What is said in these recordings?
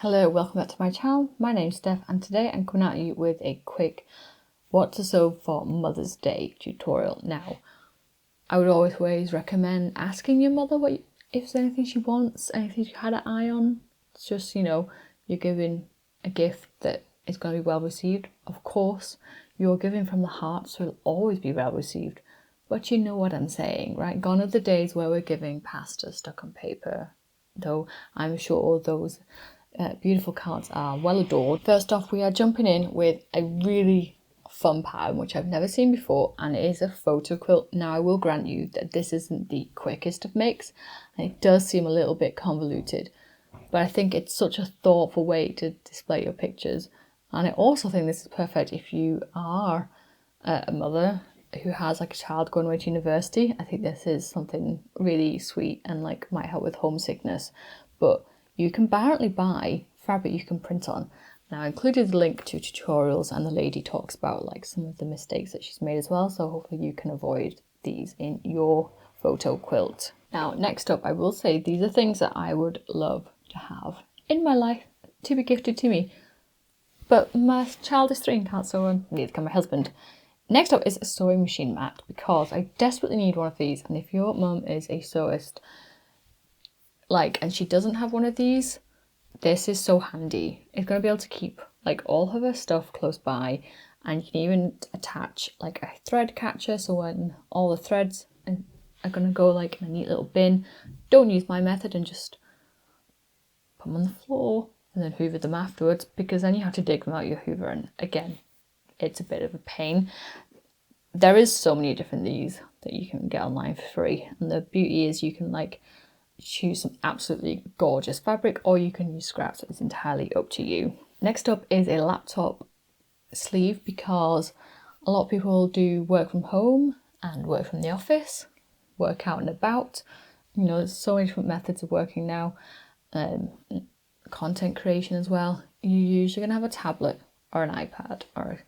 Hello, welcome back to my channel. My name's Steph and today I'm coming at you with a quick what to sew for Mother's Day tutorial. Now, I would always recommend asking your mother if there's anything she wants, anything she had an eye on. It's just, you're giving a gift that is going to be well received. Of course, you're giving from the heart, so it'll always be well received. But you know what I'm saying, right? Gone are the days where we're giving pasta stuck on paper, though I'm sure those beautiful cards are well adored. First off, we are jumping in with a really fun pattern which I've never seen before, and it is a photo quilt. Now, I will grant you that this isn't the quickest of makes and it does seem a little bit convoluted, but I think it's such a thoughtful way to display your pictures. And I also think this is perfect if you are a mother who has like a child going away to university. I think this is something really sweet and like might help with homesickness. But you can apparently buy fabric you can print on. Now, I included the link to tutorials and the lady talks about like some of the mistakes that she's made as well, so hopefully you can avoid these in your photo quilt. Now, next up, I will say these are things that I would love to have in my life to be gifted to me, but my child is 3 and can't sew, and neither can my husband. Next up is a sewing machine mat, because I desperately need one of these, and if your mum is a sewist and she doesn't have one of these, this is so handy. It's going to be able to keep like all of her stuff close by, and you can even attach like a thread catcher, so when all the threads are going to go like in a neat little bin, don't use my method and just put them on the floor and then hoover them afterwards, because then you have to dig them out your hoover, and again, it's a bit of a pain. There is so many different these that you can get online for free, and the beauty is you can like choose some absolutely gorgeous fabric or you can use scraps. It's entirely up to you. Next up is a laptop sleeve, because a lot of people do work from home and work from the office, work out and about. There's so many different methods of working now, content creation as well. You're usually going to have a tablet or an iPad or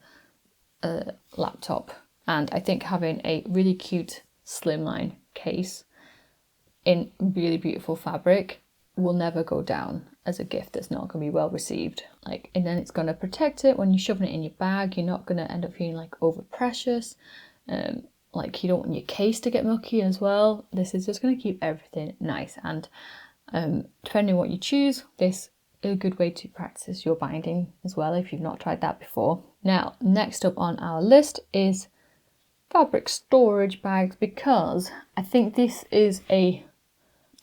a laptop, and I think having a really cute slimline case in really beautiful fabric will never go down as a gift that's not going to be well received. And then it's going to protect it when you're shoving it in your bag. You're not going to end up feeling like over precious. You don't want your case to get mucky as well. This is just going to keep everything nice, and depending on what you choose, this is a good way to practice your binding as well if you've not tried that before. Now, next up on our list is fabric storage bags, because I think this is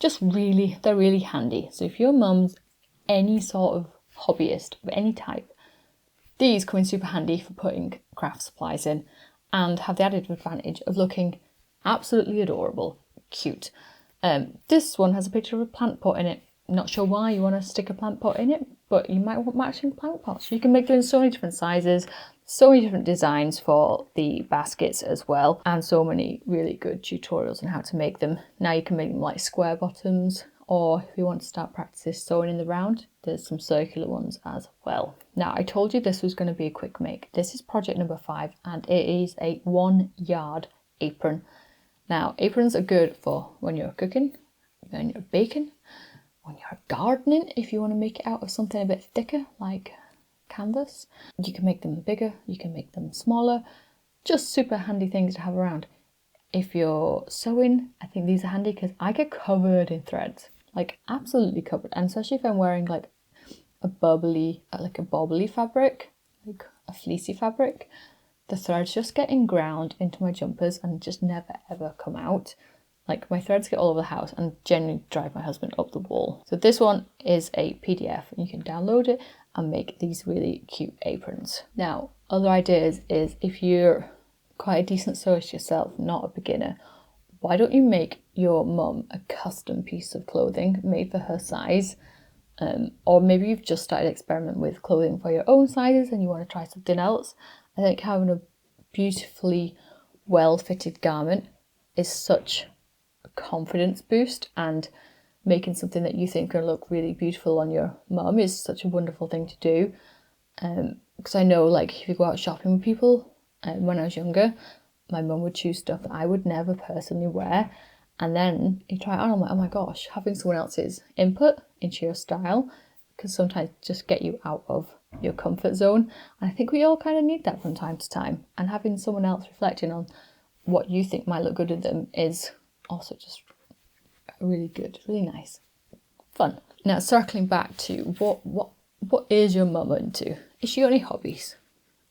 they're really handy. So if your mum's any sort of hobbyist of any type, these come in super handy for putting craft supplies in and have the added advantage of looking absolutely adorable, cute. This one has a picture of a plant pot in it. Not sure why you want to stick a plant pot in it, but you might want matching plant pots. You can make them in so many different sizes, so many different designs for the baskets as well, and so many really good tutorials on how to make them. Now you can make them like square bottoms, or if you want to start practicing sewing in the round, there's some circular ones as well. Now, I told you this was going to be a quick make. This is project number 5, and it is a 1-yard apron. Now, aprons are good for when you're cooking, when you're baking, when you're gardening, if you want to make it out of something a bit thicker like canvas. You can make them bigger, you can make them smaller, just super handy things to have around. If you're sewing, I think these are handy because I get covered in threads, like absolutely covered, and especially if I'm wearing like a bobbly fabric, like a fleecy fabric, the threads just get inground into my jumpers and just never ever come out. Like, my threads get all over the house and generally drive my husband up the wall. So this one is a PDF and you can download it and make these really cute aprons. Now, other ideas is if you're quite a decent sewist yourself, not a beginner, why don't you make your mum a custom piece of clothing made for her size? Or maybe you've just started experimenting with clothing for your own sizes and you want to try something else. I think having a beautifully well-fitted garment is such confidence boost, and making something that you think can look really beautiful on your mum is such a wonderful thing to do. Because I know, like, if you go out shopping with people, when I was younger, my mum would choose stuff that I would never personally wear, and then you try it on, I'm like, oh my gosh, having someone else's input into your style because sometimes just get you out of your comfort zone. And I think we all kind of need that from time to time. And having someone else reflecting on what you think might look good in them is also just really good, really nice, fun. Now, circling back to what is your mum into? Is she got any hobbies?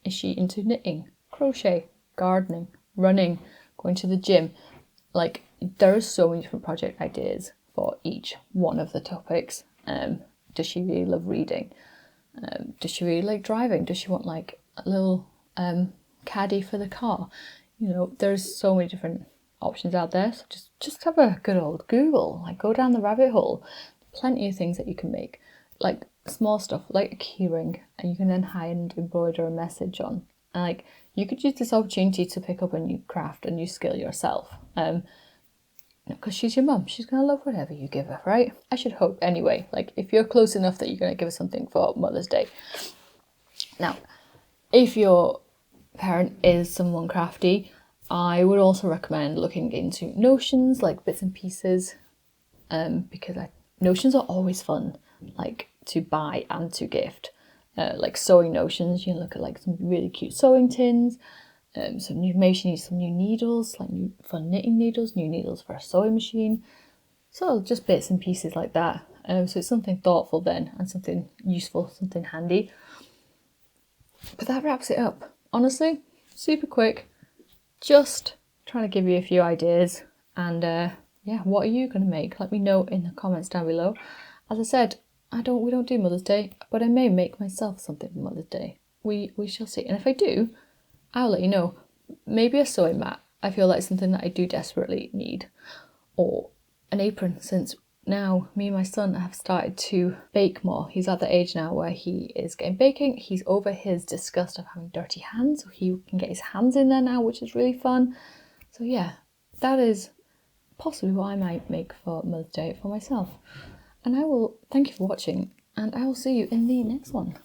Is she into knitting, crochet, gardening, running, going to the gym? Like, there are so many different project ideas for each one of the topics. Does she really love reading? Does she really like driving? Does she want like a little caddy for the car? You know, there's so many different options out there. So just have a good old Google, like go down the rabbit hole. Plenty of things that you can make, like small stuff like a keyring, and you can then hand embroider a message on. And like, you could use this opportunity to pick up a new craft, a new skill yourself. Because she's your mum, she's gonna love whatever you give her, right? I should hope anyway. Like, if you're close enough that you're gonna give her something for Mother's Day. Now, if your parent is someone crafty, I would also recommend looking into notions, like bits and pieces, because notions are always fun, like to buy and to gift. Like sewing notions, you can look at like some really cute sewing tins, some new needles, like new fun knitting needles, new needles for a sewing machine. So just bits and pieces like that. So it's something thoughtful then, and something useful, something handy. But that wraps it up. Honestly, super quick. Just trying to give you a few ideas. And yeah, what are you going to make? Let me know in the comments down below. As I said, we don't do Mother's Day, but I may make myself something for Mother's Day. We shall see. And if I do, I'll let you know. Maybe a sewing mat. I feel like something that I do desperately need. Or an apron, since now me and my son have started to bake more. He's at the age now where he is getting baking. He's over his disgust of having dirty hands, so he can get his hands in there now, which is really fun. So yeah, that is possibly what I might make for Mother's Day for myself. And I will thank you for watching, and I will see you in the next one.